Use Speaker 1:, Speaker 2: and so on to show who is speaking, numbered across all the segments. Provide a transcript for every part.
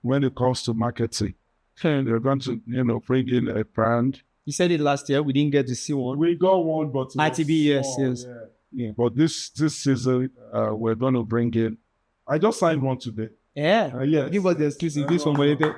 Speaker 1: when it comes to marketing. They're going to, bring in a brand.
Speaker 2: You said it last year. We didn't get to see one.
Speaker 1: We got one, but
Speaker 2: ITB, yes.
Speaker 1: Yeah. But this season, we're going to bring in. I just signed one today.
Speaker 2: Yeah.
Speaker 1: Yes.
Speaker 2: Give us the exclusive. This From Molete.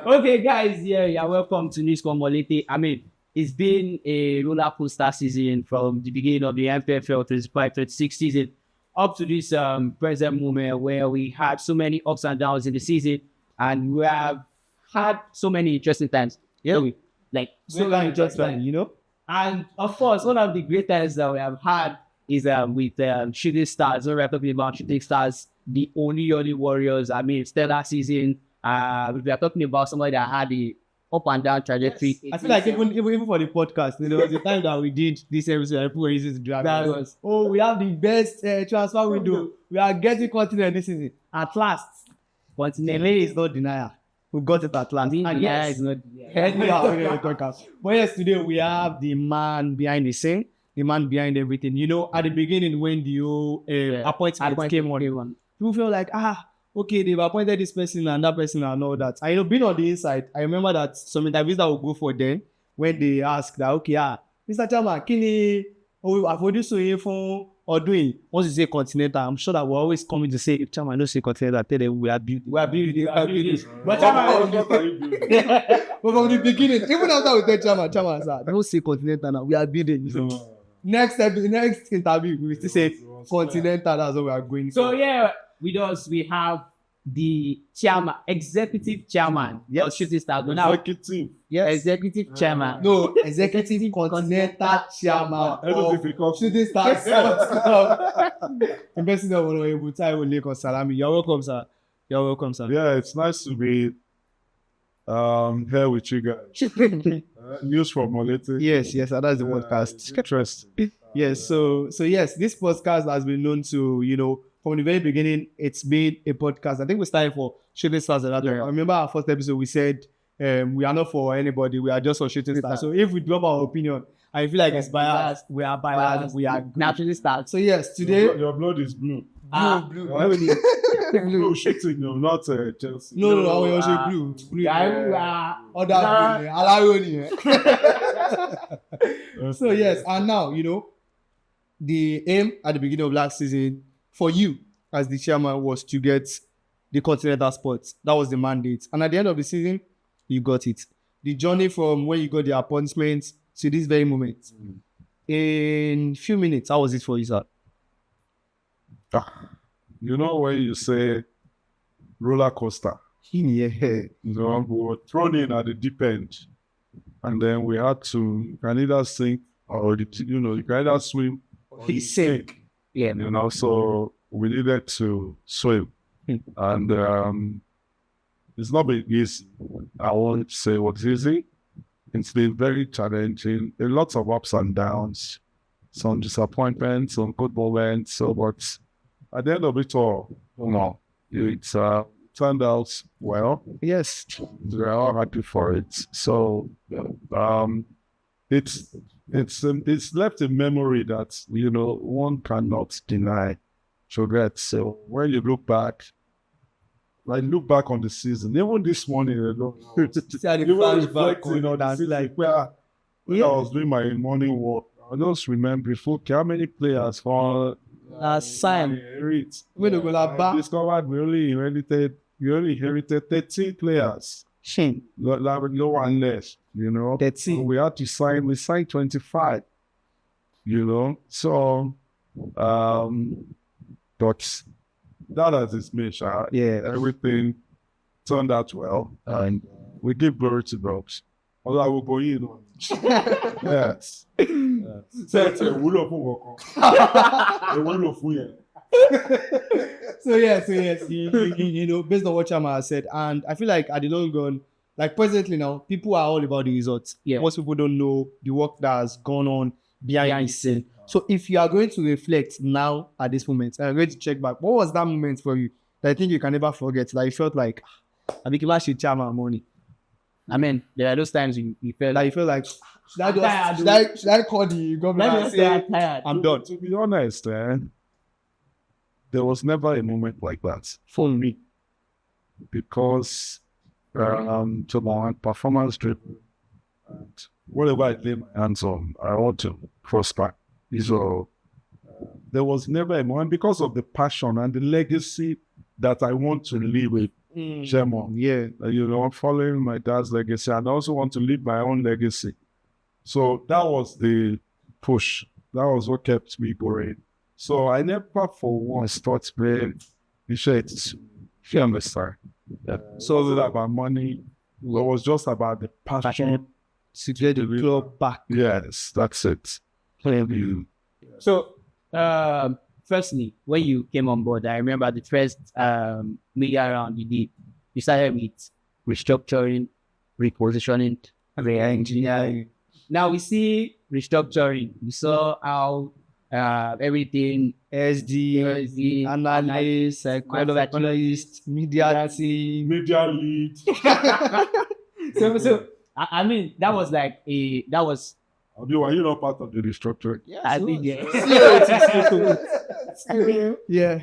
Speaker 2: Okay, guys, yeah, welcome to News From Molete. I mean, it's been a roller coaster season from the beginning of the MPFL 35-36 season up to this present moment where we had so many ups and downs in the season, and we have had so many interesting times. Yeah, so many interesting times, And of course, one of the great times that we have had is with Shooting Stars. When we're talking about Shooting Stars, the only Warriors. I mean, stellar season. We are talking about somebody that had the up and down trajectory. Yes. I feel like even for the podcast, the time that we did this episode, people were using to drag us. Oh, we have the best transfer window. We are getting continent this season. At last, continent is not denial. We got it at last. Yes, it's not denial. But yes, today we have the man behind the scene, the man behind everything. At the beginning when the appointment came on, people feel like, okay, they've appointed this person and that person and all that. I being on the inside, I remember that some interviews that will go for them when they ask that, okay, Mr. Chairman, can you produce or doing? Once you say continental, I'm sure that we're always coming to say, if Chairman don't say continental, tell them we are building. But Chairman, but from the beginning, even after we tell Chairman, sir, don't say continental now, we are building. So, next interview, we still say continental, that's what we are going. So yeah. With us, we have the executive chairman.
Speaker 1: Yes.
Speaker 2: Shooting Stars.
Speaker 1: Executive.
Speaker 2: Yes. Executive chairman.
Speaker 1: No,
Speaker 2: executive continental chairman.
Speaker 1: Shooting Stars.
Speaker 2: Ambassador Honorable Taiwo Lekan-Salami. You're welcome, sir.
Speaker 1: Yeah, it's nice to be here with you guys. News From Molete.
Speaker 2: Yes, and that's the podcast.
Speaker 1: Interesting.
Speaker 2: Yes, so yes, this podcast has been known to, from the very beginning, it's been a podcast. I think we started for Shooting Stars and that. I remember our first episode, we said we are not for anybody, we are just for Shooting Stars. So if we drop our opinion, I feel like it's biased. We are biased. We are naturally stars. So yes, today
Speaker 1: your blood is blue.
Speaker 2: Blue.
Speaker 1: Blue shooting, not Chelsea.
Speaker 2: No, I will say blue. So yes, and now the aim at the beginning of last season for you as the chairman was to get the continental spots. That was the mandate. And at the end of the season, you got it. The journey from when you got the appointment to this very moment. In few minutes, how was it for you, sir?
Speaker 1: When you say roller coaster.
Speaker 2: Yeah.
Speaker 1: We were thrown in at the deep end. And then we had to, you can either sink or, you can either swim or
Speaker 2: he sink. Yeah.
Speaker 1: So we needed to swim. And it's not been easy. I won't say what's easy. It's been very challenging. There are lots of ups and downs, some disappointments, some good moments. But at the end of it all, it turned out well.
Speaker 2: Yes.
Speaker 1: We're all happy for it. So it's left a memory that one cannot deny. So when you look back on the season, even this morning, reflecting on the season, when I was doing my morning walk, I just remember how many players for
Speaker 2: signed.
Speaker 1: We discovered we only inherited 13 players.
Speaker 2: Shame.
Speaker 1: No one less,
Speaker 2: 13.
Speaker 1: We had to sign. We signed 25. So but that has its mission.
Speaker 2: Yeah,
Speaker 1: everything turned out well, and we give glory to God. Although I will go in. Yes.
Speaker 2: So yes, based on what Chama has said, and I feel like at the long run, like presently now, people are all about the results. Yeah. Most people don't know the work that has gone on behind the scene. So if you are going to reflect now at this moment, and I'm going to check back, what was that moment for you that I think you can never forget, that you felt like, I became actually Chama money? I mean, there are those times you felt
Speaker 3: Like you feel like
Speaker 2: tired,
Speaker 3: should I call the governor and say
Speaker 2: tired.
Speaker 3: I'm done?
Speaker 1: To be honest, there was never a moment like that for me because to my performance driven and whatever I lay my hands on, I want to prosper. So there was never a moment because of the passion and the legacy that I want to leave with Gemma.
Speaker 3: Yeah.
Speaker 1: I'm following my dad's legacy and I also want to leave my own legacy. So that was the push. That was what kept me going. So I never for once thought, man, it's you understand. So it wasn't about money. It was just about the passion
Speaker 3: To get the club back.
Speaker 1: Yes, that's it.
Speaker 2: So, firstly, when you came on board, I remember the first media round you did. You started with restructuring, repositioning, re-engineering. Now we see restructuring. We saw how everything
Speaker 3: SD, analyst, psychologist, media team.
Speaker 1: Media lead.
Speaker 2: So I mean that was
Speaker 1: Are you not part of the restructuring?
Speaker 2: I think yeah.
Speaker 3: Yeah.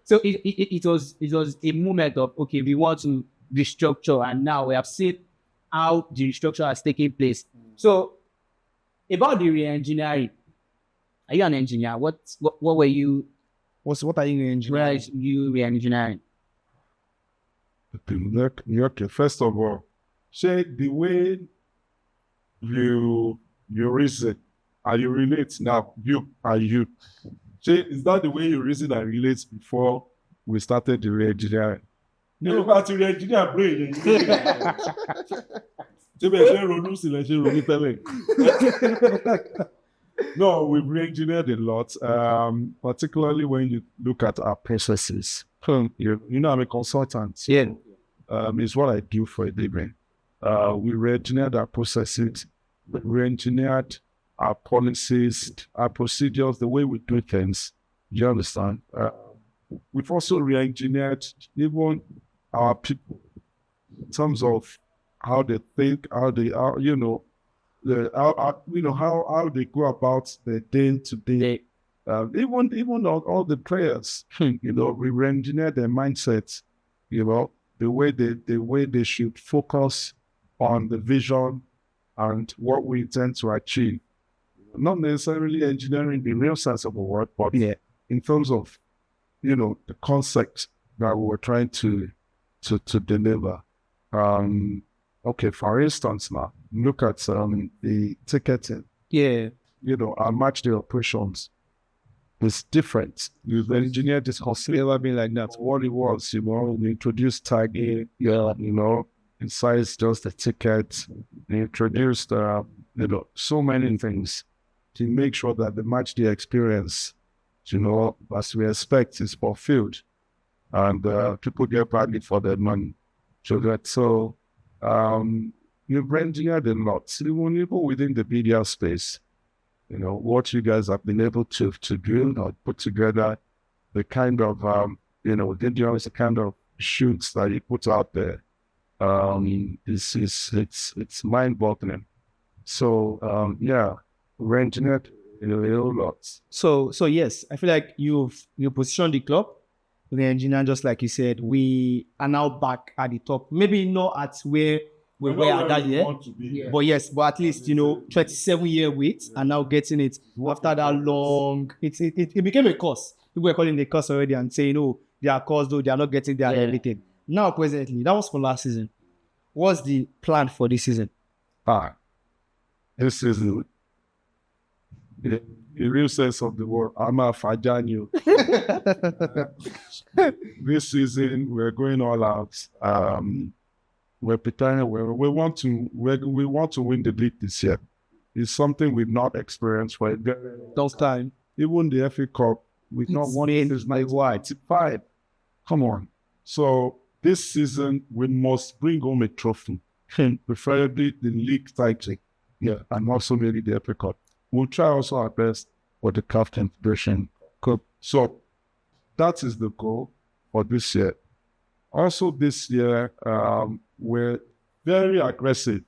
Speaker 2: So it was a moment of okay, we want to restructure, and now we have seen how the restructure has taken place. So about the re-engineering, are you an engineer? What were you?
Speaker 3: What are you engineering?
Speaker 2: Where is you re-engineering?
Speaker 1: Okay, first of all, say the way you reason and you relate now, you. Say, is that the way you reason and relate before we started the re-engineering? No, but the re-engineer brain. No, we've re-engineered a lot, particularly when you look at our processes. I'm a consultant.
Speaker 2: Yeah.
Speaker 1: It's what I do for a living. We re-engineered our processes, we re-engineered our policies, our procedures, the way we do things. You understand? We've also re-engineered even our people in terms of how they think, how they are, how they go about their day to day. Even all the players, we re-engineer their mindsets. The way they should focus on the vision and what we intend to achieve. Not necessarily engineering the real sense of the word, but in terms of the concept that we were trying to deliver. Okay, for instance, now look at the ticketing.
Speaker 3: Yeah.
Speaker 1: Our match day operations is different. We've engineered this whole
Speaker 3: Never been like that.
Speaker 1: what it was. We introduced tagging. Besides just the ticket, we introduced so many things to make sure that the match day experience, as we expect, is fulfilled, and people get value for their money. You've engineered a lot, even within the media space. What you guys have been able to build or put together, the kind of the kind of shoots that you put out there. It's mind-boggling. So we engineered a whole lot.
Speaker 3: So yes, I feel like you positioned the club, the engineer, just like you said. We are now back at the top. Maybe not at where we were at that year, but at least 27-year wait and now getting it after that long. It became a course. People were calling the course already and saying, "Oh, they are course though they are not getting their everything." Now, presently, that was for last season. What's the plan for this season?
Speaker 1: This season, the real sense of the word, I'm a Fajanio. This season, we're going all out. We're preparing. We want to win the league this year. It's something we've not experienced for a very
Speaker 3: long time.
Speaker 1: Even the FA Cup, we've not won it since 1995. Come on. So this season, we must bring home a trophy, preferably the league title, and also maybe the FA Cup. We'll try also our best for the CAF Confederation Cup. So that is the goal for this year. Also this year, we're very aggressive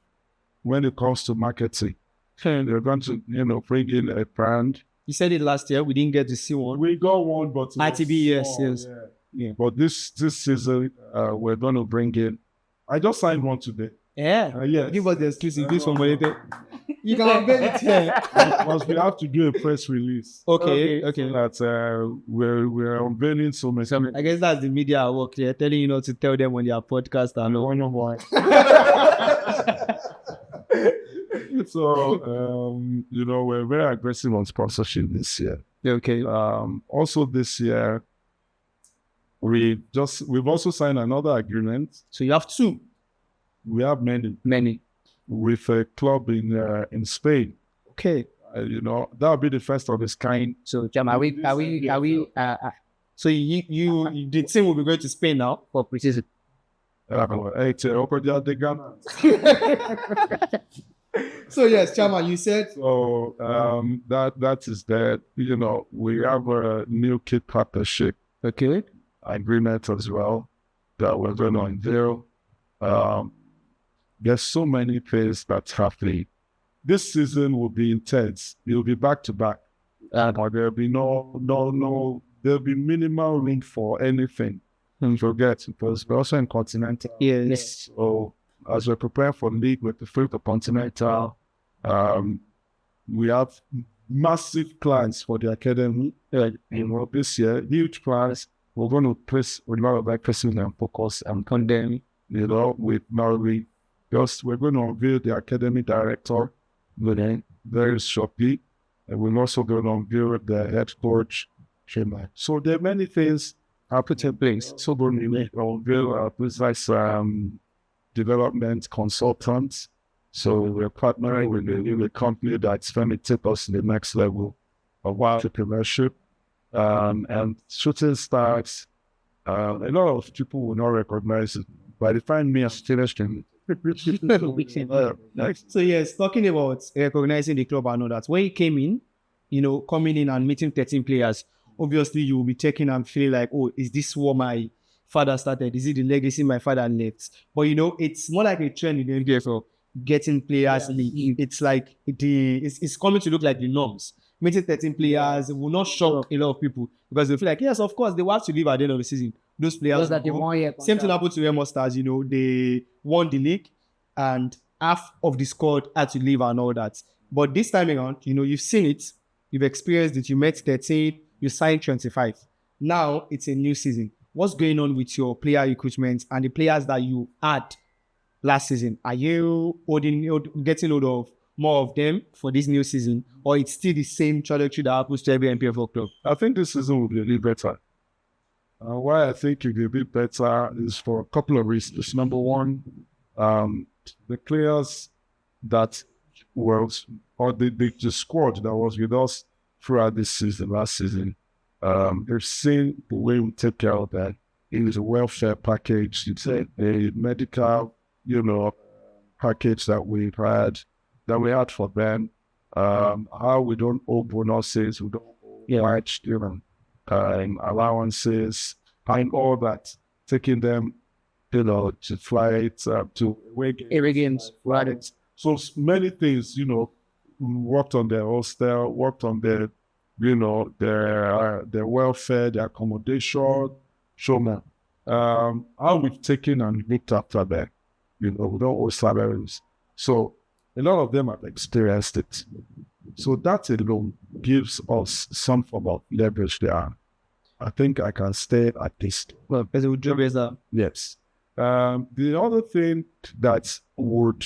Speaker 1: when it comes to marketing. They're going to, bring in a brand.
Speaker 3: You said it last year. We didn't get to see one.
Speaker 1: We got one, but
Speaker 3: ITB, yes.
Speaker 1: Yeah. But this season, we're going to bring in. I just signed one today.
Speaker 3: Yeah.
Speaker 1: Yes.
Speaker 3: Give us the exclusive. This one, you can unveil it here.
Speaker 1: Because we have to do a press release.
Speaker 3: Okay.
Speaker 1: That we're unveiling so many.
Speaker 3: I guess that's the media work. They're telling you not to tell them on their podcast and all.
Speaker 1: So, we're very aggressive on sponsorship this year.
Speaker 3: Okay.
Speaker 1: Also this year, we've also signed another agreement.
Speaker 3: So you have two.
Speaker 1: We have many with a club in Spain.
Speaker 3: Okay.
Speaker 1: That'll be the first of its kind.
Speaker 3: So, Jam, are we? So you the team will be going to Spain now for preseason. So yes, Chama, you said.
Speaker 1: So that is that. We have a new kid partnership.
Speaker 3: Okay.
Speaker 1: Agreement as well that we're going to unveil. There's so many things that's happening. This season will be intense. It will be back to back. There'll be there'll be minimal link for anything. Forget, because we're also in continental.
Speaker 3: Yes.
Speaker 1: So as we're preparing for league with the first of continental, we have massive plans for the academy. This year, huge plans. We're going to place a lot of emphasis and focus and condemn, with Norway. Just we're going to unveil the academy director very shortly. And we're also going to unveil the head coach. So there are many things put in place. So we're going to unveil precise development consultants. So we're partnering with a company that's going to take us to the next level of entrepreneurship. And shooting stars, a lot of people will not recognize it, but they find me as interesting.
Speaker 3: So yes, talking about recognizing the club, I know that when you came in, coming in and meeting 13 players, obviously you will be taking and feeling like, oh, is this what my father started? Is it the legacy my father left? But it's more like a trend in the NBA for getting players. Yeah. It's like it's coming to look like the norms. Meeting 13 players will not shock a lot of people because they feel like, yes, of course, they will have to leave at the end of the season. Those players, same thing happened to Remo Stars. They won the league and half of the squad had to leave and all that. But this time around, you've seen it, you've experienced it. You met 13, you signed 25. Now it's a new season. What's going on with your player recruitment and the players that you had last season? Are you getting hold of more of them for this new season, or it's still the same trajectory that happens to every NPFL club?
Speaker 1: I think this season will be a little better. Why I think it will be better is for a couple of reasons. Number one, the players that was, or the squad that was with us throughout this season, last season, they've seen the way we take care of that. It is a welfare package. It's a medical, package that we had for them. How we don't owe bonuses, we don't owe much, allowances, and all that. Taking them, to flights, to away
Speaker 3: games,
Speaker 1: right? So many things, worked on their hostel, worked on their welfare, their accommodation, showman. How we've taken and looked after them, we don't owe salaries. So a lot of them have experienced it. So that alone gives us some form of leverage there. I think I can stay at this.
Speaker 3: Well, as a good job is that.
Speaker 1: Yes. The other thing that would,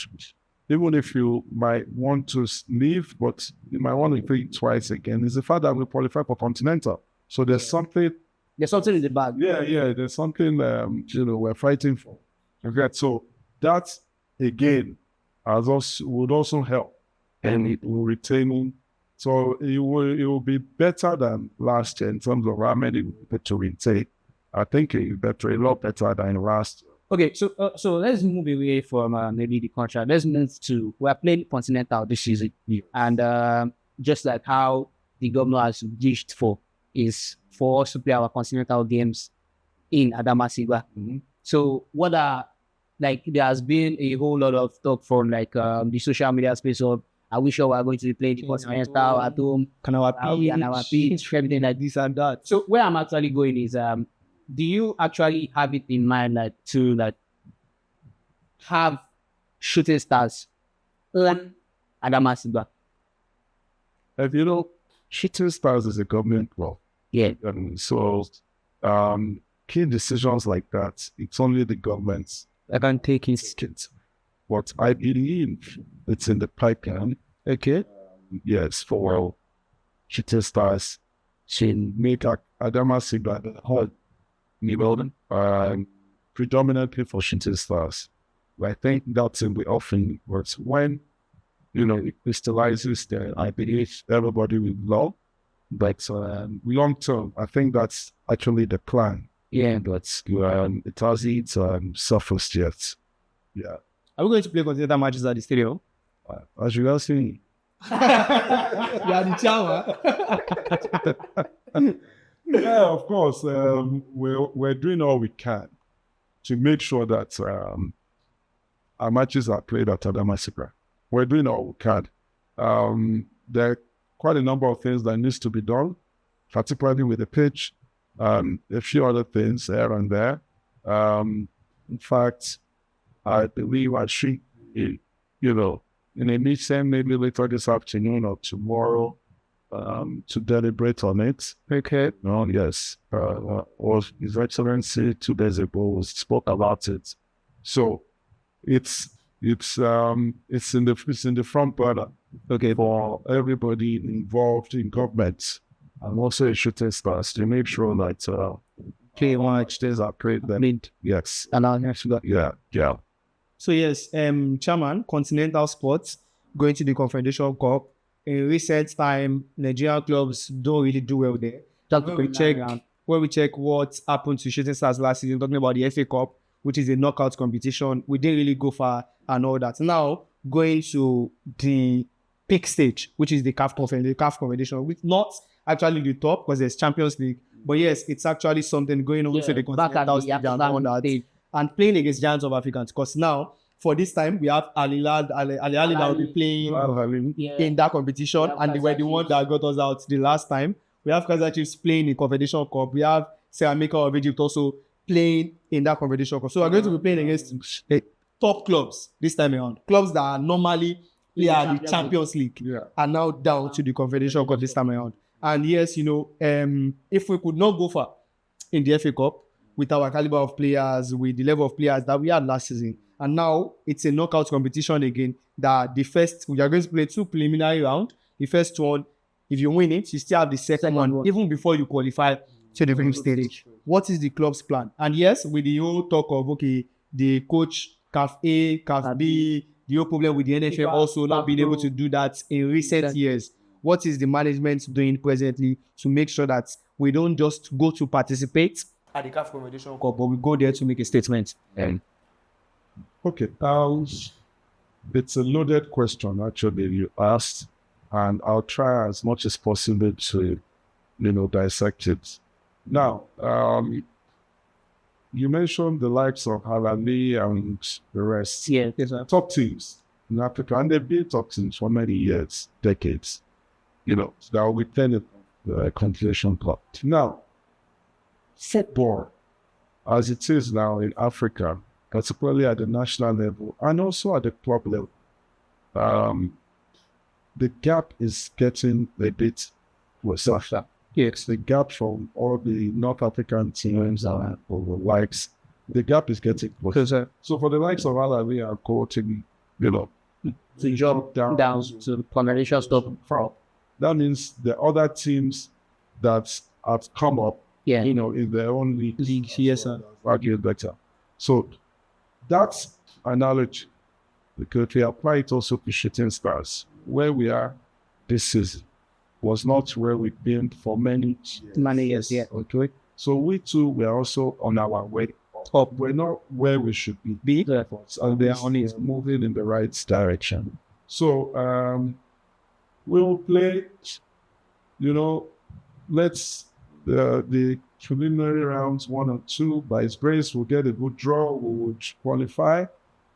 Speaker 1: even if you might want to leave, but you might want to think twice again, is the fact that we qualify for Continental. So there's something.
Speaker 3: There's something in the bag.
Speaker 1: Yeah. There's something, we're fighting for. Okay. So that, again, would also help. And it will retain. So it will be better than last year in terms of how many people to retain. I think it will be a lot better than last year.
Speaker 2: Okay, so let's move away from maybe the contract. Let's move to, we're playing Continental this season. Yeah. And just like how the governor has wished for is for us to play our Continental games in Adamasigba. Mm-hmm. So what are like there has been a whole lot of talk from like the social media space of are we sure we're going to be playing the continental at home?
Speaker 3: Can our
Speaker 2: And our pitch, everything like
Speaker 3: this and that.
Speaker 2: so where I'm actually going is do you actually have it in mind like to like have shooting stars on Adamasingba?
Speaker 1: If you know, Shooting Stars is a government role.
Speaker 2: Yeah.
Speaker 1: So key decisions like that, it's only the government
Speaker 3: I can take it.
Speaker 1: But I believe it's in the pipeline.
Speaker 3: Okay.
Speaker 1: Yes, for Shooting Stars to make Adamasingba the hub, predominantly for Shooting Stars. I think that's in the offering. But when it crystallizes, then I believe everybody will love. But long term, I think that's actually the plan.
Speaker 2: Yeah.
Speaker 1: But it hasn't surfaced yet. Yeah.
Speaker 3: Are we going to play continental matches at the stadium?
Speaker 1: As you are saying.
Speaker 3: You are the chairman.
Speaker 1: Yeah, of course. We're doing all we can to make sure that our matches are played at Adamasingba. We're doing all we can. There are quite a number of things that needs to be done, particularly with the pitch, a few other things here and there. In fact, I believe I should, in a meeting maybe later this afternoon or tomorrow, to deliberate on it.
Speaker 3: Okay.
Speaker 1: Yes. Or His Excellency 2 days ago spoke about it. So it's in the front burner.
Speaker 3: Okay.
Speaker 1: For everybody involved in government and also Shooting Stars to make sure that
Speaker 3: Play match.
Speaker 1: things are played. Yes. Yeah.
Speaker 3: So yes, Chairman, Continental Sports going to the Confederation Cup. In recent time, Nigerian clubs don't really do well there. When we check what happened to Shooting Stars last season, talking about the FA Cup, which is a knockout competition, we didn't really go far and all that. Now going to the peak stage, which is the CAF Confederation, which not actually the top because there's Champions League, but yes, it's actually something going on to the Continental stage and all that. And playing against Giants of Africans, because now for this time we have Ali that will be playing in that competition, and they were the one that got us out the last time. We have Kaizer Chiefs playing in Confederation Cup. We have Ceramica of Egypt also playing in that Confederation Cup. So we're going to be playing against top clubs this time around. Clubs that are normally play at the Champions League are now down to the Confederation Cup this time around. And yes, if we could not go far in the FA Cup with our caliber of players, with the level of players that we had last season, and now it's a knockout competition again, that we are going to play 2 preliminary rounds. The first one, if you win it, you still have the second one, even before you qualify to the group stage. What is the club's plan? And yes, with the whole talk of, the coach, CAF A, CAF B, the whole problem with the NFL also not being able to do that in recent years. What is the management doing presently to make sure that we don't just go to participate at the CAF Confederation Cup, but we go there to make a statement?
Speaker 1: Okay. It's a loaded question, actually, you asked, and I'll try as much as possible to, dissect it. Now, you mentioned the likes of Halali and the rest.
Speaker 2: Yes.
Speaker 1: Top teams in Africa, and they've been top teams for many years, decades. That will be playing the competition club. Now, football, as it is now in Africa, particularly at the national level and also at the club level, the gap is getting a bit worse. Yes, the gap from all the North African teams and the likes, the gap is getting worse. So for the likes of Alawi and coaching,
Speaker 2: to jump down to the Confederation Cup.
Speaker 1: That means the other teams that have come up, in their own league,
Speaker 3: yes,
Speaker 1: argue better. So that's analogy, because we apply it also to Shooting Stars. Where we are this season was not where we've been for many
Speaker 3: years.
Speaker 1: Okay. So we too, we are also on our way up. We're not where we should be. And they are only moving in the right direction. So we will play, let's the preliminary rounds 1 or 2. By His grace, we'll get a good draw. We would qualify,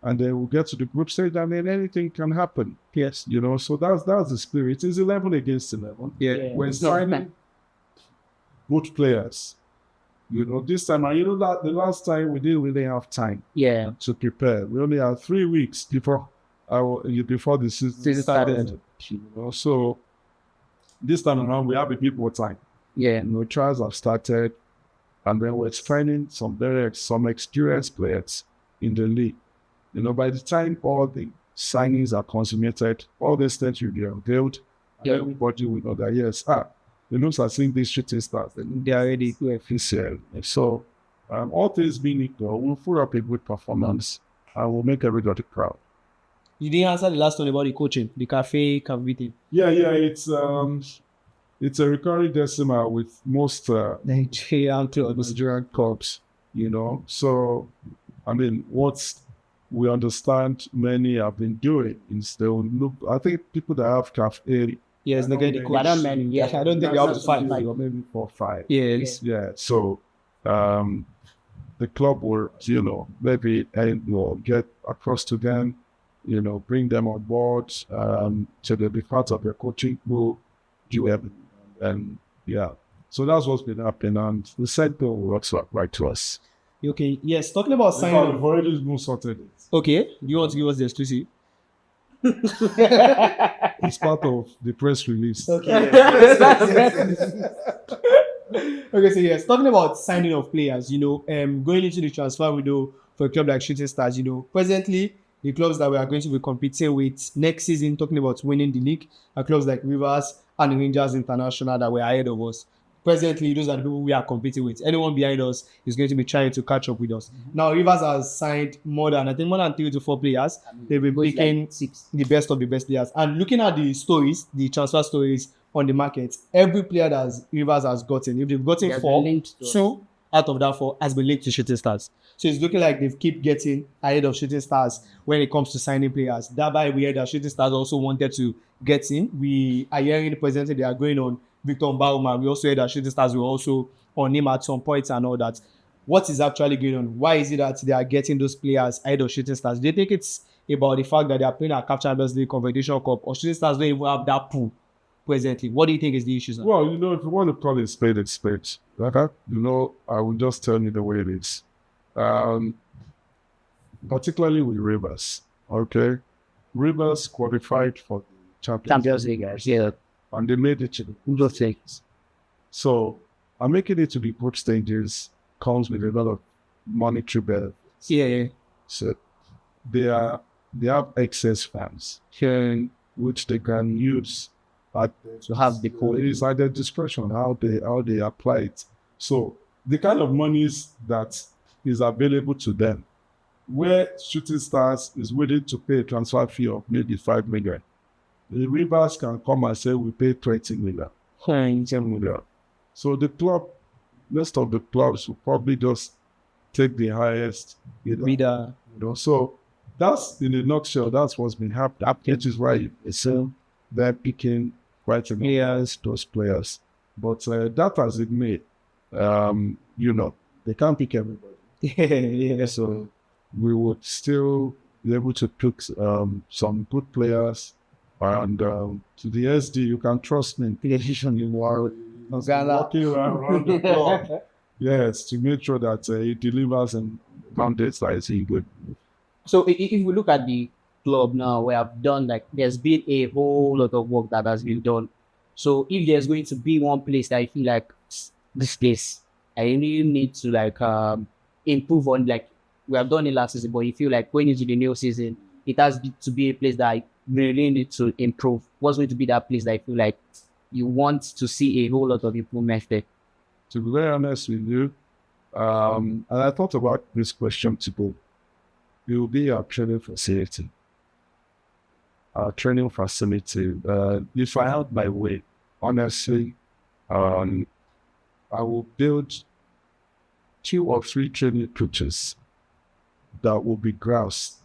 Speaker 1: and then we'll get to the group stage, and then anything can happen.
Speaker 3: Yes.
Speaker 1: So that's the spirit. It's 11 against 11.
Speaker 3: Yeah.
Speaker 1: We're signing good players. This time, and that the last time we didn't really have time to prepare. We only had 3 weeks before the season started. So this time around, we have a bit more time.
Speaker 3: Yeah.
Speaker 1: Trials have started, and then we're finding some experienced players in the league. By the time all the signings are consummated, all the stats will be unveiled, and everybody will know that yes, the Noobs are seeing these shooting stars. They are ready to official. So, all things being equal, we'll put up a good performance and we'll make everybody proud.
Speaker 3: You didn't answer the last one about the coaching, the cafe meeting.
Speaker 1: Yeah, it's a recurring decimal with most Nigerian clubs, So, what we understand many have been doing is they will look. I think people that have cafe.
Speaker 3: Yes, they get the coach. I don't think they have 5
Speaker 1: or maybe 4 or 5.
Speaker 3: Yes.
Speaker 1: Yeah. So, the club will, maybe get across to them, bring them on board, so they'll be part of their coaching pool, do everything. And so that's what's been happening, and the cycle works right to us.
Speaker 3: Okay. Yes. Talking about signing.
Speaker 1: We've already sorted it.
Speaker 3: Okay. Do you want to give us the exclusive?
Speaker 1: It's part of the press release.
Speaker 3: Okay. Okay, so yes, talking about signing of players, going into the transfer window for a club like Shooting Stars, presently the clubs that we are going to be competing with next season, talking about winning the league, are clubs like Rivers and Rangers International that were ahead of us. Presently, those are the people we are competing with. Anyone behind us is going to be trying to catch up with us. Now, Rivers has signed more than 3 to 4 players. They've been picking the best of the best players. And looking at the stories, the transfer stories on the market, every player that Rivers has gotten, if they've gotten 4, 2 out of that 4 has been linked to Shooting Stars. So it's looking like they've keep getting ahead of Shooting Stars when it comes to signing players. Thereby, we heard that Shooting Stars also wanted to get in. We are hearing presently they are going on Victor Mbauma. We also heard that Shooting Stars were also on him at some points and all that. What is actually going on? Why is it that they are getting those players ahead of Shooting Stars? Do you think it's about the fact that they are playing a CAF Champions League Confederation Cup, or Shooting Stars don't even have that pool presently? What do you think is the issue?
Speaker 1: Well, if you want to call it spade, it's spade. I will just tell you the way it is. Particularly with Rivers, okay? Rivers qualified for the
Speaker 2: Champions League, yeah.
Speaker 1: And they made it to the group things. So, making it to the group stages comes with a lot of monetary benefits.
Speaker 3: Yeah.
Speaker 1: So, they have excess funds, which they can use
Speaker 2: to have the pool.
Speaker 1: It is at their discretion how they apply it. So, the kind of monies that is available to them, where Shooting Stars is willing to pay a transfer fee of maybe 5 million. The Rivers can come and say we pay 20 million, 10 million. So most of the clubs will probably just take the highest bidder. So that's in a nutshell. That's what's been happening. Which is why they're picking quite a those players. But that has been made. They can't pick everybody.
Speaker 3: Yeah.
Speaker 1: So we would still be able to pick some good players. And to the SD, you can trust me. You are walking around the club. Yes, to make sure that it delivers and mandates that is good.
Speaker 2: So if we look at the club now, we have done there's been a whole lot of work that has been done. So if there's going to be one place that I feel like this place, I really need to improve on. We have done it last season, but you feel like going into the new season, it has to be a place that I really need to improve. What's going to be that place that I feel like you want to see a whole lot of improvement there?
Speaker 1: To be very honest with you, and I thought about this question today. It will be our training facility. If I had my way, honestly, I will build 2 or 3 training pitches that will be grass.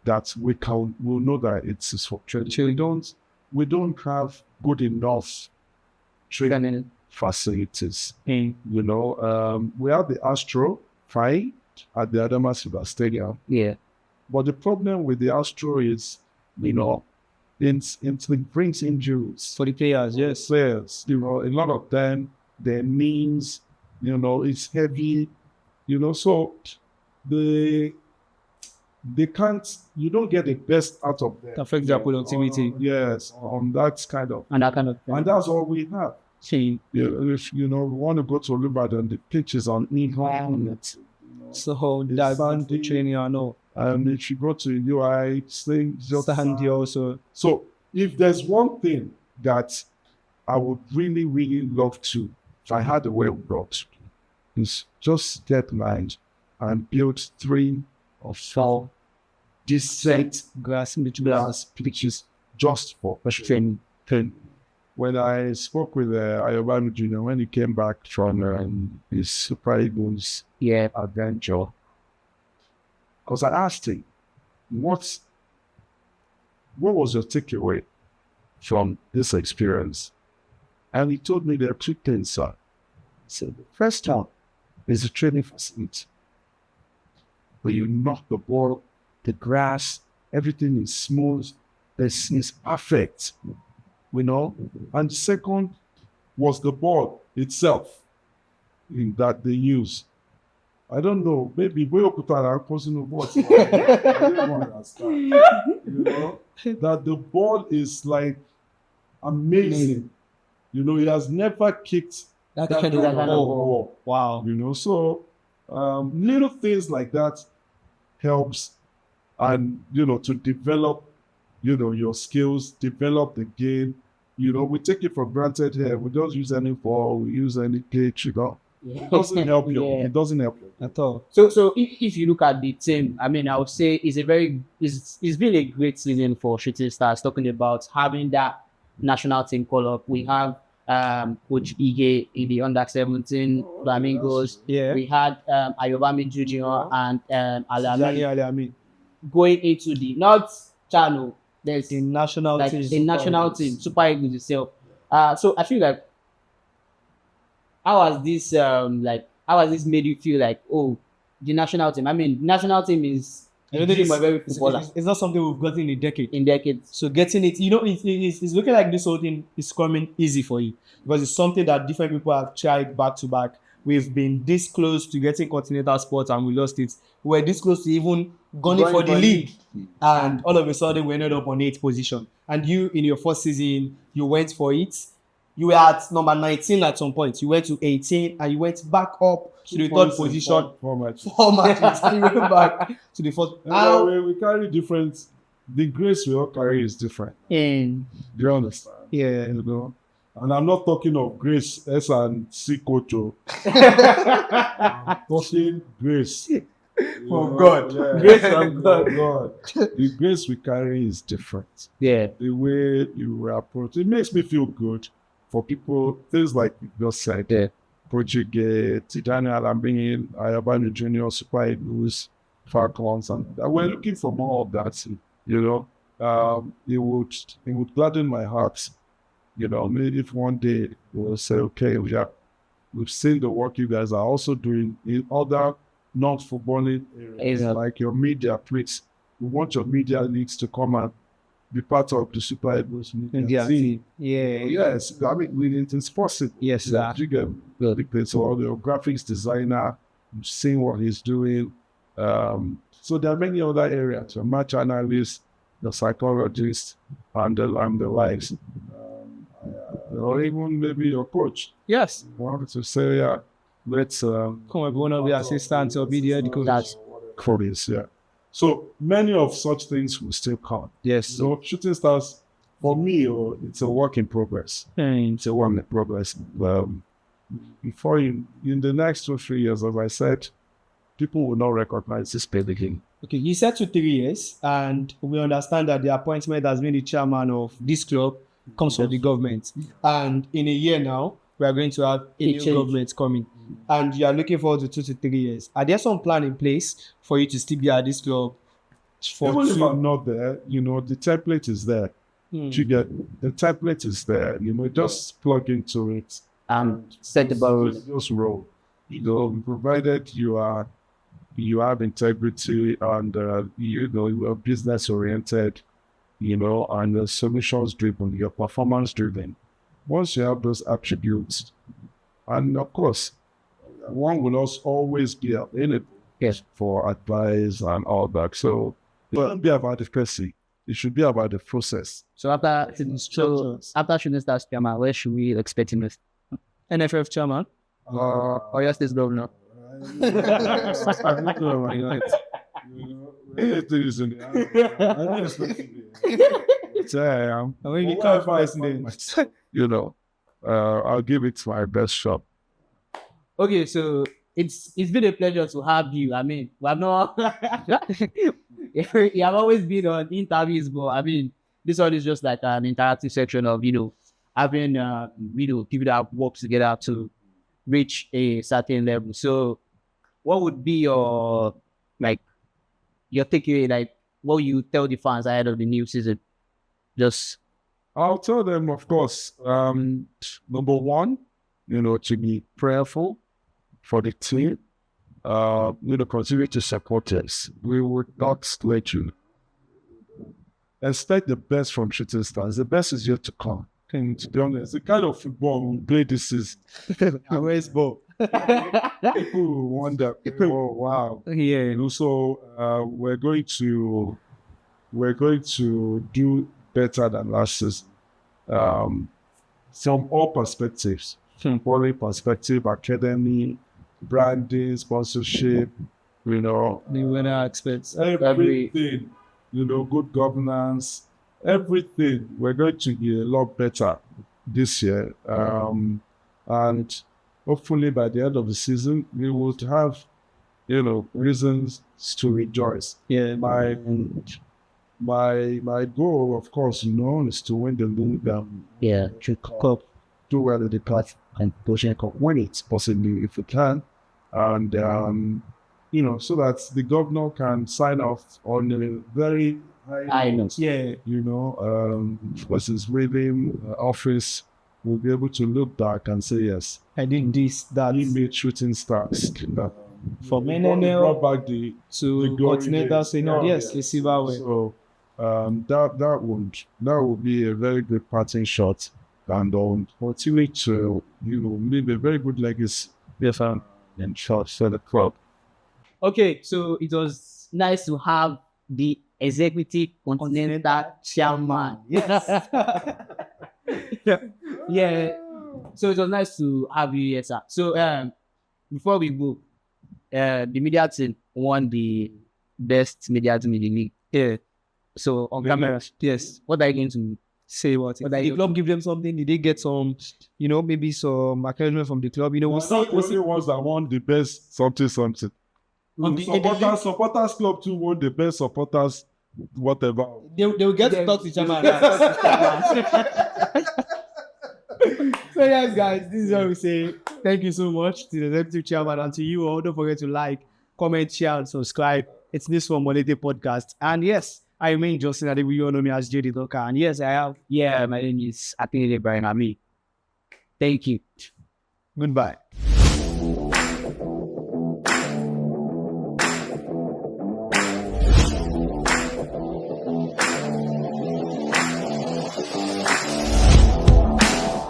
Speaker 1: That we'll know that it's for training. We don't have good enough training facilities. You know, we have the Astro, fine, at the Adama Silva Stadium.
Speaker 2: Yeah.
Speaker 1: But the problem with the Astro is, you know, it brings injuries
Speaker 3: For the players, yes.
Speaker 1: players. You know, a lot of them, their knees, you know, it's heavy, you know, so they can't, you don't get the best out of them.
Speaker 3: Affect their productivity.
Speaker 1: Yes, on that kind of,
Speaker 2: And that kind of thing.
Speaker 1: and that's all we have.
Speaker 2: See,
Speaker 1: If you know, we want to go to Olubadan, the pitch is on incline.
Speaker 3: So that's
Speaker 1: sandy.
Speaker 3: the training, I know.
Speaker 1: And if you go to UI, stay just
Speaker 3: Sandy also.
Speaker 1: So if there's one thing that I would really, really love to, if I had a way of God, is just get land and build 3 or 4 decent
Speaker 3: Grass in between.
Speaker 1: glass pitches just for
Speaker 2: training.
Speaker 1: When I spoke with Ayobami Jr., when he came back from his Super Eagles adventure, because I asked him, what was your takeaway from this experience? And he told me there are 2 things, sir. So the first one is the training facility. Where you knock the ball, the grass, everything is smooth, it's perfect, you know. And the second was the ball itself that they use. I don't know, maybe we could have personal what. I don't understand. You know, that the ball is like amazing. You know, he has never kicked that kind of ball.
Speaker 3: Wow.
Speaker 1: You know, so little things like that helps, and you know, to develop, you know, your skills, develop the game. You know, we take it for granted here. We don't use any ball, we use any pitch, you know. It doesn't help you.
Speaker 2: Yeah.
Speaker 1: It doesn't help you
Speaker 3: At all.
Speaker 2: So if you look at the team, I mean, I would say it's been a great season for Shooting Stars, talking about having that national team call up. We have Coach Ige in the under-17 Flamingos.
Speaker 3: Yeah.
Speaker 2: We had Ayobami Jr. and Alami
Speaker 3: Alami.
Speaker 2: going into the North Channel. There's
Speaker 3: The national
Speaker 2: like
Speaker 3: team.
Speaker 2: the national team, Super Eagles itself. So I feel like, how has this made you feel like, oh, the national team? I mean, national team is
Speaker 3: I don't think
Speaker 2: a very footballer
Speaker 3: it's not something we've gotten in a decade.
Speaker 2: in decades.
Speaker 3: So getting it, you know, it's looking like this whole thing is coming easy for you because it's something that different people have tried back to back. We've been this close to getting continental sports and we lost it. We're this close to even going for the league. And all of a sudden we ended up on 8th position. And you, in your first season, you went for it. You were at number 19 at some point. You went to 18 and you went back up to the 3rd position.
Speaker 1: 4 matches.
Speaker 3: 4 matches. And you went back to the 4th.
Speaker 1: Anyway, we carry different. The grace we all carry is different.
Speaker 2: And
Speaker 1: Do you understand?
Speaker 3: Yeah.
Speaker 1: You know? And I'm not talking of grace S and C Kocho. I'm talking grace.
Speaker 3: From God.
Speaker 2: Grace from God.
Speaker 1: The grace we carry is different.
Speaker 2: yeah,
Speaker 1: The way you approach it makes me feel good for people. Things like you just said,
Speaker 2: Yeah.
Speaker 1: Project Tijani Alambini, Ayabani Junior, Super Eagles, Falcons, and we're looking for more of that. You know, it would gladden my heart. You know, maybe if one day we'll say, okay, we've seen the work you guys are also doing in other non-footballing areas,
Speaker 2: Exactly.
Speaker 1: like your media, please. We want your media leagues to come and be part of the Super Eagles media team.
Speaker 3: Yeah.
Speaker 1: Yes, I mean, it's possible.
Speaker 3: Yes, sir.
Speaker 1: You get because all the graphics designer, you've seen what he's doing. So there are many other areas, a match analyst, the psychologist, and the likes. Or even maybe your coach.
Speaker 3: Yes.
Speaker 1: Wanted to say, yeah, let's
Speaker 3: Come on, one of the assistants or be the head coach.
Speaker 2: That's
Speaker 1: for this, yeah. So many of such things will still come.
Speaker 3: Yes.
Speaker 1: So Shooting Stars, for me, it's a work in progress. It's a work in progress. Before in the next 2 or 3 years, as I said, people will not recognize this building.
Speaker 3: Okay, you said 2 3 years, and we understand that the appointment as being the chairman of this club comes from the government. And in a year now, we are going to have a new
Speaker 2: change.
Speaker 3: government coming. And you are looking forward to 2 to 3 years. Are there some plan in place for you to still be at this club for
Speaker 1: Even if
Speaker 3: 2?
Speaker 1: I'm not there, you know, the template is there. You get the template is there. You know, just plug into it
Speaker 2: set the bar.
Speaker 1: Those role, provided you have integrity and you are business oriented, and the solutions driven, you're performance driven. Once you have those attributes, and of course, one will also always be available for advice and all that. So it shouldn't be about the person. It should be about the process.
Speaker 2: So after shooting stars chairman, where should we expect him?
Speaker 3: NFF chairman.
Speaker 2: Or your state governor?
Speaker 1: It is in the I'll give it my best shot.
Speaker 2: Okay, so it's been a pleasure to have you. I mean, we have not you have always been on interviews, but I mean, this one is just like an interactive section of having people that work together to reach a certain level. So, what would be your takeaway? Like, what will you tell the fans ahead of the new season?
Speaker 1: I'll tell them, of course, number one, to be prayerful for the team. Continue to support us. We would not let you. Expect the best from shooting stars. The best is yet to come. And to be honest, the kind of football we play this is baseball. People wonder, oh wow.
Speaker 3: Yeah.
Speaker 1: So we're going to do better than last season. From all perspectives, footballing perspective, academy, branding, sponsorship,
Speaker 3: the winner aspects,
Speaker 1: everything, good governance, everything. We're going to be a lot better this year. And hopefully by the end of the season, we will have, reasons to rejoice.
Speaker 3: Yeah.
Speaker 1: My goal, of course, is to win the league. Cup, do well in the class, and win it possibly if we can, and so that the governor can sign off on a very high note.
Speaker 3: Yeah.
Speaker 1: Versus within office, we'll be able to look back and say, yes,
Speaker 3: I did this, that.
Speaker 1: He made shooting stars.
Speaker 3: From
Speaker 1: brought back the
Speaker 3: continental saying, yes, the silverware.
Speaker 1: So that would be a very good parting shot, and continue to leave a very good legacy. Yes, and shot for the club.
Speaker 2: Okay, so it was nice to have the executive continental chairman.
Speaker 3: Yes.
Speaker 2: Yeah. So it was nice to have you here, sir. So before we go, the media team won the best media team in the league.
Speaker 3: Yeah.
Speaker 2: So on camera,
Speaker 3: yes.
Speaker 2: What are you going to
Speaker 3: say? Did the club give them something? Did they get some, maybe some encouragement from the club?
Speaker 1: We see the ones that won the best something. Supporters club too won the best supporters, whatever.
Speaker 3: They will get to talk to each other. So yes, guys, this is what we say. Thank you so much to the executive chairman and to you all. Don't forget to like, comment, share, and subscribe. It's this From Molete Podcast. And yes, I remain Justin Adebu. You all know me as JD Doka. And yes, I have.
Speaker 2: Yeah, my name is Akinade Ibrahim Ami. Thank you.
Speaker 3: Goodbye.